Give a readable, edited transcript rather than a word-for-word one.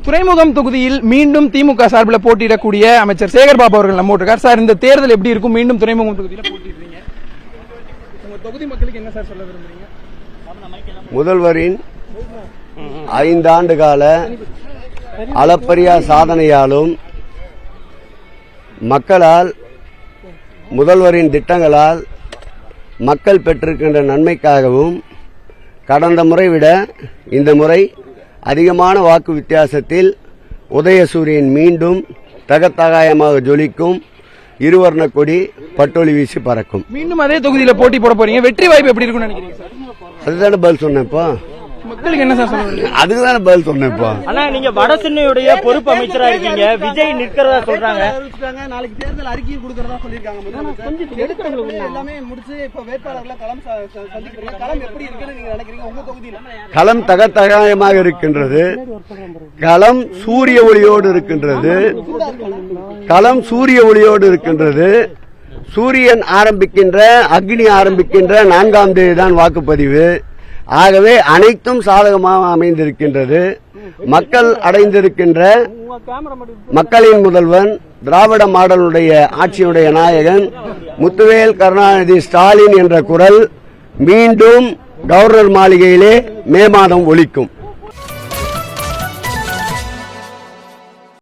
துறைமுகம் தொகுதியில் மீண்டும் திமுக சார்பில் போட்டியிடக்கூடிய அமைச்சர் சேகர்பாபு அவர்கள் நம்ம இருக்கார். சார், இந்த தேர்தல் எப்படி இருக்கும்? மீண்டும் துறைமுகம் தொகுதியில் போட்டியிடுறீங்க, உங்க தொகுதி மக்களுக்கு என்ன சார் சொல்ல விரும்புறீங்க? முதல்வரின் 5 ஆண்டு கால அளப்பரிய சாதனையாலும் மக்களால் முதல்வரின் திட்டங்களால் மக்கள் பெற்றிருக்கின்ற நன்மைக்காகவும் கடந்த முறை விட இந்த முறை அதிகமான வாக்கு வித்தியாசத்தில் உதயசூரியன் மீண்டும் தகத்தகாயமாக ஜொலிக்கும், இருவர்ண கொடி பட்டொலி வீசி பறக்கும். மீண்டும் அதே தொகுதியில் போட்டி போட போறீங்க, வெற்றி வாய்ப்பு எப்படி இருக்குன்னு நினைக்கிறீங்க சார்? அதுதானே பதில் சொன்னேன். இப்போ மக்களுக்கு என்ன சார் சொல்லுங்க? அதுக்குதானே பதில் சொன்னேன். இப்போ ஆனா நீங்க வட சென்னையுடைய பொறுப்பு அமைச்சரா இருக்கீங்க, விஜய் நிற்கிறதா சொல்றாங்க. நாளைக்கு தேர்தல் அறிக்கை கொடுக்கறதா சொல்லிருக்காங்க. எல்லாமே முடிச்சு இப்ப வேட்பாளர்கள் களம் சந்திக்கிறீங்க. களம் எப்படி இருக்குன்னு நீங்க நினைக்கிறீங்க உங்க தொகுதியில? களம் தகத்தகாயமாக இருக்கின்றது. களம் சூரிய ஒளியோடு இருக்கின்றது. களம் சூரிய ஒளியோடு இருக்கின்றது. சூரியன் ஆரம்பிக்கின்ற, அக்னி ஆரம்பிக்கின்ற 4ஆம் தேதி தான் வாக்குப்பதிவு. ஆகவே அனைத்தும் சாதகமாக அமைந்திருக்கின்றது. மக்கள் அடைந்திருக்கின்ற மக்களின் முதல்வன், திராவிட மாடலுடைய ஆட்சியுடைய நாயகன் முத்துவேல் கருணாநிதி ஸ்டாலின் என்ற குரல் மீண்டும் கவர்னர் மாளிகையிலே மே மாதம் ஒலிக்கும்.